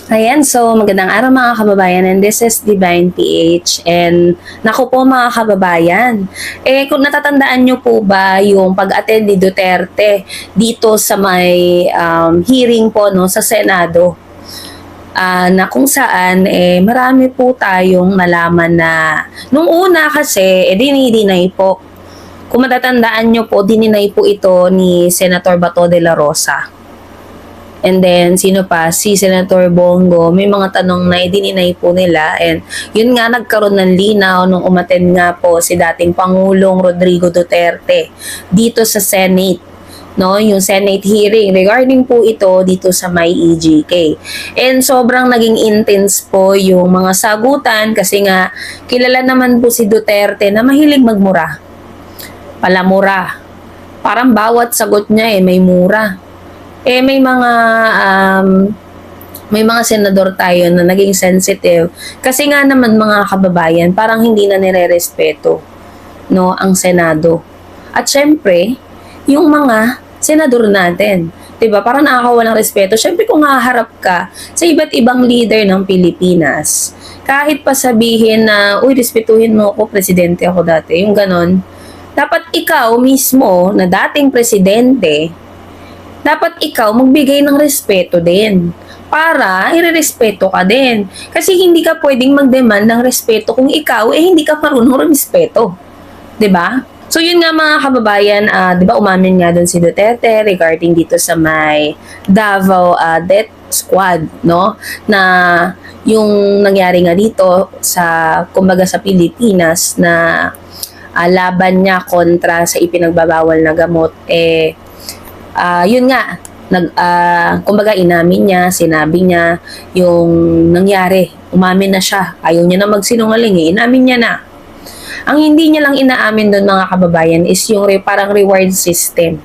Ayan, so magandang araw mga kababayan, and this is Divine PH. And naku po mga kababayan, kung natatandaan nyo po ba yung pag-attend ni Duterte dito sa may hearing po no, sa Senado, na kung saan marami po tayong nalaman na nung una kasi dinidinay po. Kung matatandaan nyo po, dininay po ito ni Senator Bato de la Rosa. And then, sino pa? Si Senator Bongo. May mga tanong na idininay po nila. And yun nga, nagkaroon ng linaw nung umattend nga po si dating Pangulong Rodrigo Duterte dito sa Senate. No, yung Senate hearing regarding po ito dito sa may EJK. And sobrang naging intense po yung mga sagutan kasi nga kilala naman po si Duterte na mahilig magmura. Palamura. Parang bawat sagot niya may mura. May mga senador tayo na naging sensitive kasi nga naman mga kababayan, parang hindi na nire-respeto no ang Senado. At syempre, yung mga senador natin, 'di ba? Parang nakakawalang respeto. Syempre kung haharap ka sa iba't ibang leader ng Pilipinas, kahit pa sabihin na, uy, respetuhin mo ako, presidente ako dati, yung ganon. Dapat ikaw mismo na dating presidente, dapat ikaw magbigay ng respeto din para irerespeto ka din. Kasi hindi ka pwedeng mag-demand ng respeto kung ikaw hindi ka marunong respeto. 'Di ba? So yun nga mga kababayan, 'di ba umamin nga doon si Duterte regarding dito sa may Davao Death Squad, no? Na yung nangyari nga dito sa kumbaga sa Pilipinas na laban niya kontra sa ipinagbabawal na gamot yun nga, kumbaga inamin niya, sinabi niya yung nangyari. Umamin na siya. Ayaw niya na magsinungaling inamin niya na. Ang hindi niya lang inaamin doon mga kababayan is yung parang reward system.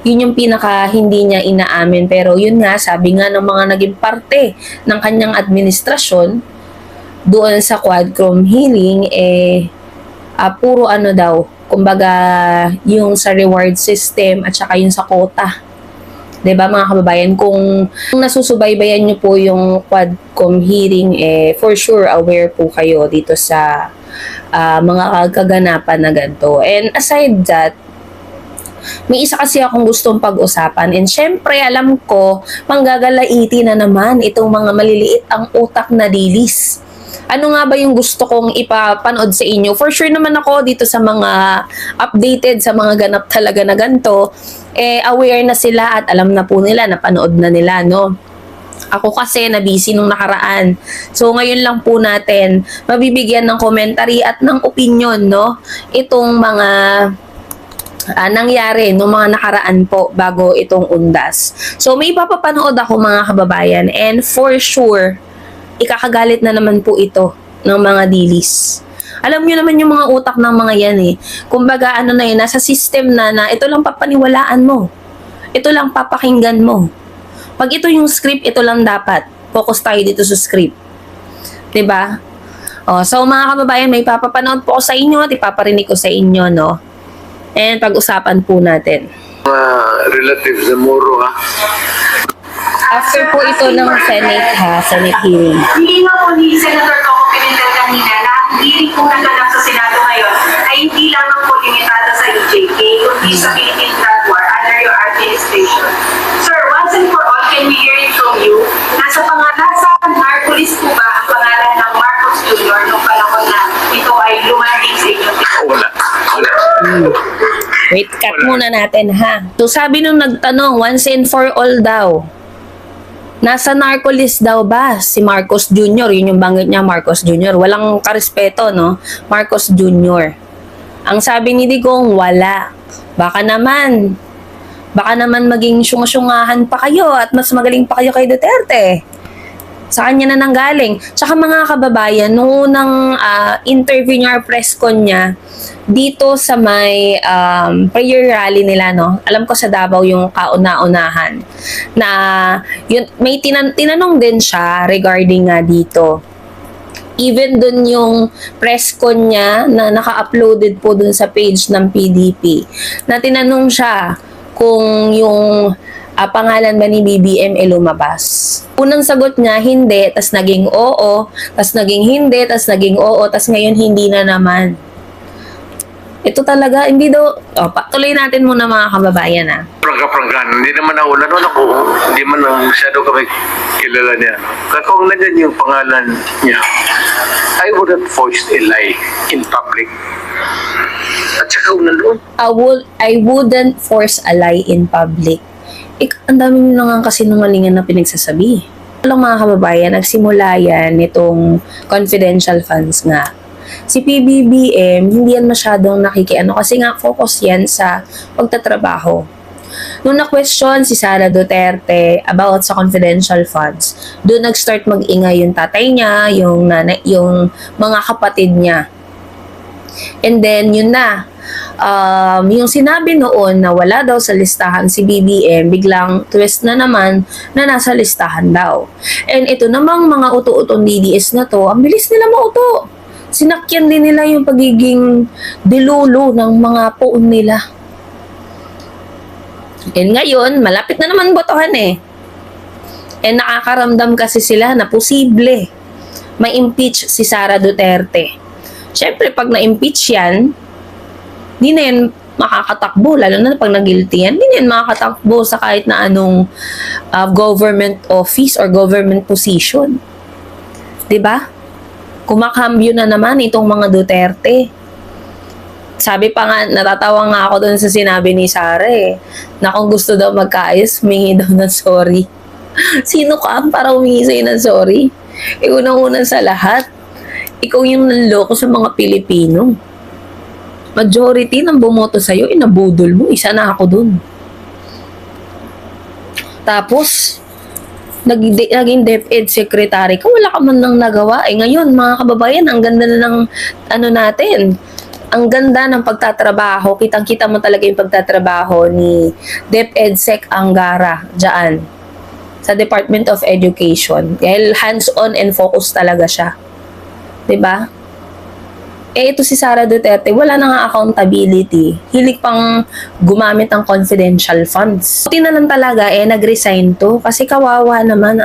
Yun yung pinaka hindi niya inaamin. Pero yun nga, sabi nga ng mga naging parte ng kanyang administrasyon doon sa Quadcom hearing, puro ano daw, kumbaga yung sa reward system at saka yung sa quota. 'Di ba mga kababayan, kung nasusubaybayan niyo po yung Quadcom hearing, for sure aware po kayo dito sa mga kaganapan na ganito. And aside that, may isa kasi akong gustong pag-usapan, and syempre alam ko manggagalaiti na naman itong mga maliliit ang utak na dilis. Ano nga ba yung gusto kong ipapanood sa inyo? For sure naman ako dito sa mga updated, sa mga ganap talaga na ganito, aware na sila at alam na po nila, napanood na nila, no? Ako kasi na-busy nung nakaraan. So ngayon lang po natin mabibigyan ng commentary at ng opinion, no? Itong mga nangyari nung mga nakaraan po bago itong undas. So may ipapapanood ako mga kababayan, and for sure ikakagalit na naman po ito ng mga dilis. Alam nyo naman yung mga utak ng mga yan Kumbaga ano na nasa system na ito lang papaniwalaan mo. Ito lang papakinggan mo. Pag ito yung script, ito lang dapat. Focus tayo dito sa script. 'Di ba? So mga kababayan, may papapanood po ako sa inyo at ipaparinig ko sa inyo, no? And pag-usapan po natin. Relatives na Moro, After po ito ng Senate hearing. Hindi nga po ni Senator Coco Pimentel kanina na ang hearing po naganap sa Senado ngayon ay hindi lamang po limitado sa EJK, kundi sa Philippine Drug War under your administration. Sir, once and for all, can we hear it from you? Nasa Marcolis po ba ang pangalan ng Marcos Jr. nung panahon na ito ay lumanding sa inyo? Wala. Wait, cut muna natin ha. So sabi nung nagtanong, once and for all daw. Nasa narco-list daw ba si Marcos Jr.? Yun yung banggit niya, Marcos Jr. Walang karespeto, no? Marcos Jr. Ang sabi ni Digong, wala. Baka naman maging syungahan pa kayo at mas magaling pa kayo kay Duterte. Sa kanya na nanggaling. Tsaka mga kababayan, nung unang interview niya or press con niya, dito sa may prayer rally nila, no? Alam ko sa Davao yung kauna-unahan. Na yun, may tinanong din siya regarding nga dito. Even dun yung press con niya na naka-uploaded po dun sa page ng PDP, na tinanong siya kung yung pangalan ba ni BBM lumabas? Unang sagot niya, hindi, tas naging oo, tas naging hindi, tas naging oo, tas ngayon hindi na naman. Ito talaga, hindi daw, patuloy natin muna mga kababayan Prangka-prangkan. Hindi naman naulan. Hindi man masyado kami kilala niya. Kung nandyan yung pangalan niya, I wouldn't voice a lie in public. At saka kung nandun, I wouldn't force a lie in public. Ang dami nyo lang kasi nungalingan na pinagsasabi. Walang mga kababayan, nagsimula yan nitong confidential funds nga. Si PBBM, hindi yan masyadong nakikiano kasi nga focus yan sa pagtatrabaho. Nung na-question si Sara Duterte about sa confidential funds, doon nag-start mag-ingay yung tatay niya, yung nanay, yung mga kapatid niya. And then, yun na. Yung sinabi noon na wala daw sa listahan si BBM, biglang twist na naman na nasa listahan daw. And ito namang mga uto-utong DDS na to, ang bilis nila mauto. Sinakyan din nila yung pagiging dilulo ng mga poon nila. And ngayon, malapit na naman botohan eh. And nakakaramdam kasi sila na posible ma-impeach si Sara Duterte. Siyempre, pag na-impeach yan, di na yan makakatakbo, lalo na pag nag-guilty yan, di na yan makakatakbo sa kahit na anong government office or government position. Diba? Kumakambyo na naman itong mga Duterte. Sabi pa nga, natatawa nga ako doon sa sinabi ni Sara na kung gusto daw magkaayos, humingi daw ng sorry. Sino ka para humingi sa'yo ng sorry? Unang-unang sa lahat, ikaw yung nanloko sa mga Pilipino. Majority ng bumoto sa'yo, inabudol mo. Isa na ako doon. Tapos, naging DepEd secretary ka, wala ka man nang nagawa. Ngayon, mga kababayan, ang ganda na ng natin. Ang ganda ng pagtatrabaho. Kitang-kita mo talaga yung pagtatrabaho ni DepEd Sec Angara dyan sa Department of Education. Dahil hands-on and focus talaga siya. Diba? Ito si Sara Duterte, wala na nga accountability. Hilig pang gumamit ng confidential funds. Buti na lang talaga, nag-resign to. Kasi kawawa naman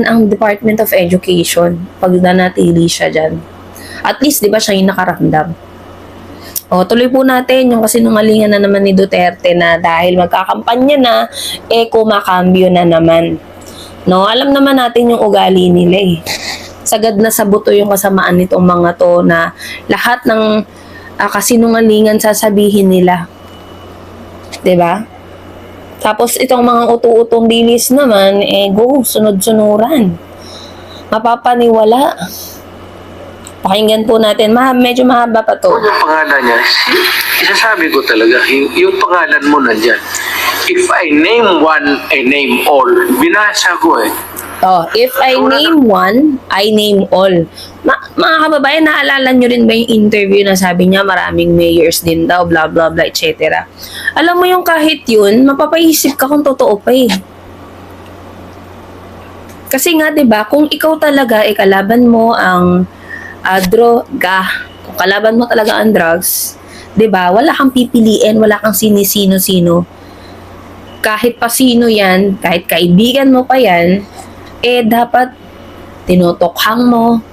ang Department of Education pag nanatili siya dyan. At least, di ba, siya yung nakaramdam. Tuloy po natin yung kasinungalingan na naman ni Duterte na dahil magkakampanya na, kumakambyo na naman. No, alam naman natin yung ugali nila Sagad na sa buto yung kasamaan nitong mga to na lahat ng kasinungalingan sasabihin nila. 'Di ba? Tapos itong mga utu-utong dilis naman, go, sunod-sunuran. Mapapaniwala. Pakinggan po natin. Medyo mahaba pa to. yung pangalan niya, isasabi ko talaga, yung pangalan mo nandyan. If I name one, I name all. Binasa ko If I name one, I name all. Mga kababayan, naalala nyo rin ba yung interview na sabi niya maraming mayors din daw, blah blah blah, etc. Alam mo yung kahit yun, mapapaisip ka kung totoo pa Kasi nga, 'di ba, kung ikaw talaga kalaban mo ang droga, kung kalaban mo talaga ang drugs, 'di ba? Wala kang pipiliin, wala kang sinisino-sino. Kahit pa sino 'yan, kahit kaibigan mo pa 'yan, dapat tinutokhang mo,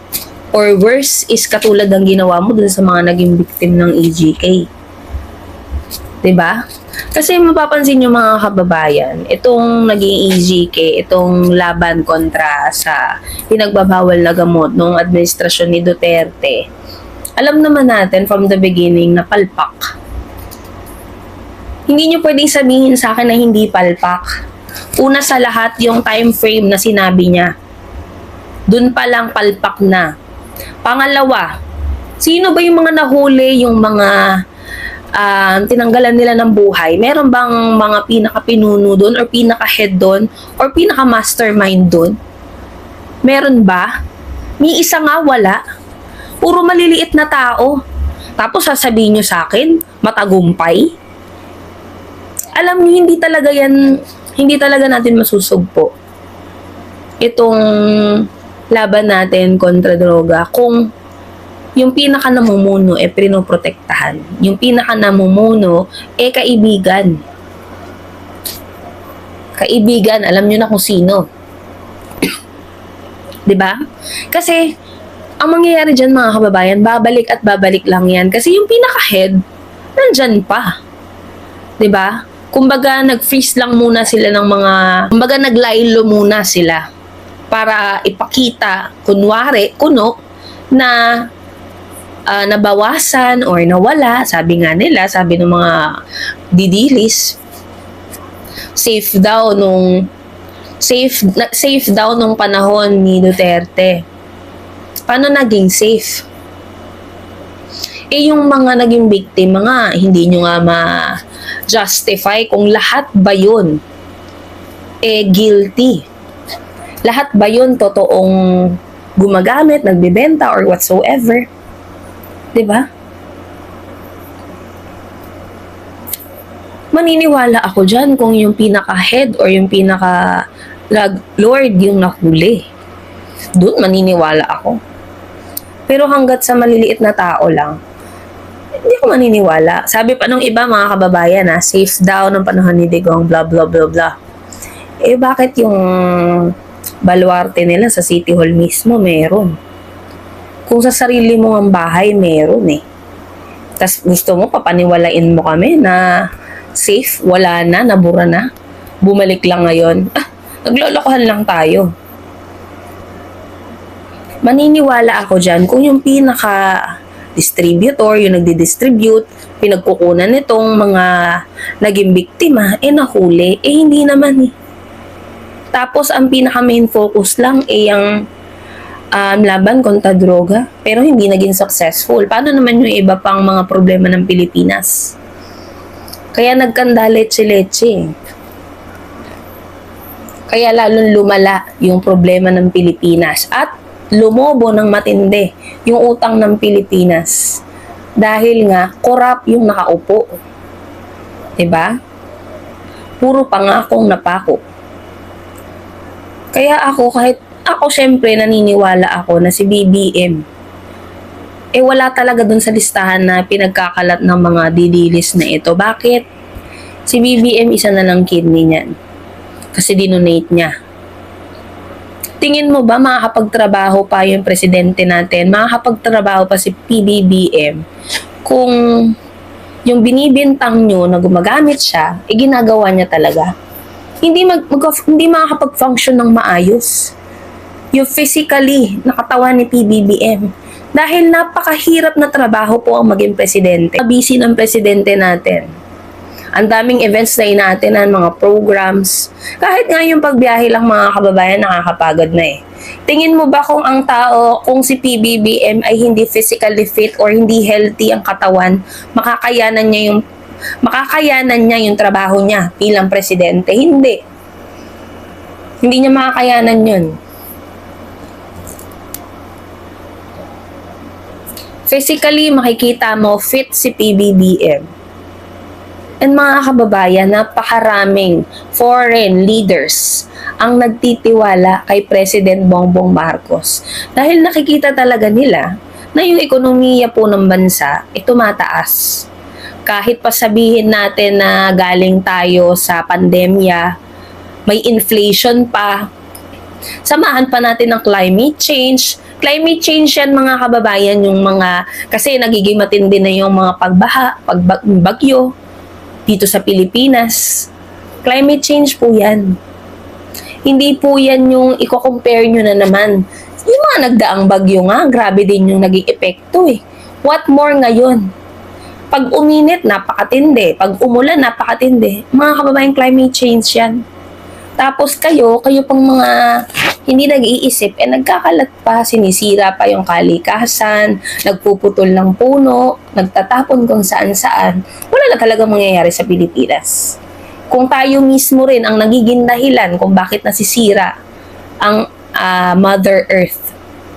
or worse is katulad ng ginawa mo dun sa mga naging victim ng EJK. 'Di ba? Kasi mapapansin nyo mga kababayan, itong naging EJK, itong laban kontra sa pinagbabawal na gamot ng administrasyon ni Duterte, alam naman natin from the beginning na palpak. Hindi nyo pwedeng sabihin sa akin na hindi palpak. Una sa lahat, yung time frame na sinabi niya. Dun pa lang palpak na. Pangalawa, sino ba yung mga nahuli, yung mga tinanggalan nila ng buhay? Meron bang mga pinaka-pinuno doon or pinaka-head doon or pinaka-mastermind doon? Meron ba? May isa nga wala. Puro maliliit na tao. Tapos sasabihin nyo sa akin, matagumpay? Alam niyo, hindi talaga natin masusugpo itong laban natin kontra droga kung yung pinaka namumuno pinoprotektahan. Yung pinaka namumuno kaibigan. Kaibigan, alam nyo na kung sino. 'Di ba? Kasi ang mangyayari diyan mga kababayan, babalik at babalik lang 'yan kasi yung pinaka-head nandyan pa. 'Di ba? Kumbaga nag-freeze lang muna sila ng mga, kumbaga naglaylo muna sila para ipakita kuno na nabawasan or nawala, sabi nga nila, sabi ng mga didilis, safe daw nung panahon ni Duterte. Paano naging safe? Yung mga naging biktima nga, hindi nyo nga ma-justify kung lahat ba yun guilty. Lahat ba yun totoong gumagamit, nagbebenta, or whatsoever? 'Di ba? Maniniwala ako dyan kung yung pinaka-head or yung pinaka-lord yung nahuli. Doon maniniwala ako. Pero hanggat sa maliliit na tao lang, hindi ko maniniwala. Sabi pa nung iba mga kababayan safe daw ng panahon ni Digong, blah blah blah blah. Bakit yung baluarte nila sa City Hall mismo meron? Kung sa sarili mo ang bahay, meron Tas gusto mo, papaniwalain mo kami na safe, wala na, nabura na. Bumalik lang ngayon. Naglolokohan lang tayo. Maniniwala ako dyan kung yung pinaka-distributor, yung nagdi-distribute, pinagkukunan nitong mga naging biktima, nahuli, hindi naman Tapos, ang pinaka-main focus lang ang laban kontra droga, pero hindi naging successful. Paano naman yung iba pang mga problema ng Pilipinas? Kaya nagkanda leche-leche. Kaya lalong lumala yung problema ng Pilipinas at lumobo ng matindi yung utang ng Pilipinas. Dahil nga, corrupt yung nakaupo. 'Di ba? Puro pangakong napako. Kaya ako syempre naniniwala ako na si BBM wala talaga dun sa listahan na pinagkakalat ng mga didilis na ito. Bakit? Si BBM isa na lang kidney niyan. Kasi dinonate niya. Tingin mo ba makakapagtrabaho pa yung presidente natin? Makakapagtrabaho pa si PBBM kung yung binibintang nyo na gumagamit siya, ginagawa niya talaga? Hindi makakapag-function ng maayos. Yung physically nakatawan ni PBBM. Dahil napakahirap na trabaho po ang maging presidente. Busy ng presidente natin. Ang daming events na inaatinan, mga programs. Kahit nga yung pagbiyahe lang mga kababayan, nakakapagod na Tingin mo ba kung ang tao, kung si PBBM ay hindi physically fit or hindi healthy ang katawan, makakayanan niya yung trabaho niya bilang presidente? Hindi. Hindi niya makakayanan yun. Physically, makikita mo fit si PBBM. And mga kababayan, napakaraming foreign leaders ang nagtitiwala kay President Bongbong Marcos. Dahil nakikita talaga nila na yung ekonomiya po ng bansa tumataas. Kahit pa sabihin natin na galing tayo sa pandemya, may inflation pa, samahan pa natin ng climate change. Climate change yan mga kababayan, yung mga, kasi nagiging matindi na yung mga pagbaha, pagbagyo dito sa Pilipinas. Climate change po yan. Hindi po yan yung i-compare nyo na naman. Yung mga nagdaang bagyo nga, grabe din yung naging epekto What more ngayon? Pag uminit, napakatindi. Pag umulan, napakatindi. Mga kababayan, climate change yan. Tapos kayo pang mga hindi nag-iisip, nagkakalat pa, sinisira pa yung kalikasan, nagpuputol ng puno, nagtatapon kung saan-saan. Wala na talaga mangyayari sa Pilipinas. Kung tayo mismo rin ang nagiging dahilan kung bakit nasisira ang Mother Earth,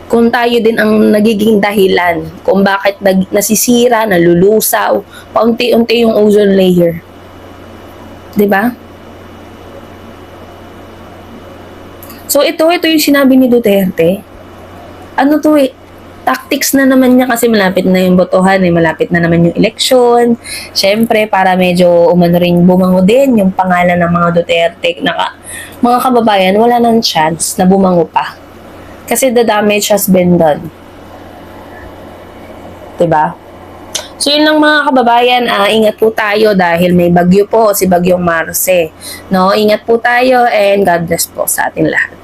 kung tayo din ang nagiging dahilan kung bakit nasisira, nalulusaw, paunti-unti yung ozone layer. 'Di ba? So ito yung sinabi ni Duterte. Ano to tactics na naman niya kasi malapit na yung botohan, malapit na naman yung eleksyon. Siyempre, para medyo umano rin bumango din yung pangalan ng mga Duterte. Mga kababayan, wala nang chance na bumango pa. Kasi the damage has been done. Diba? So yun lang mga kababayan, ingat po tayo dahil may bagyo po, si Bagyong Marce. No, ingat po tayo and God bless po sa atin lahat.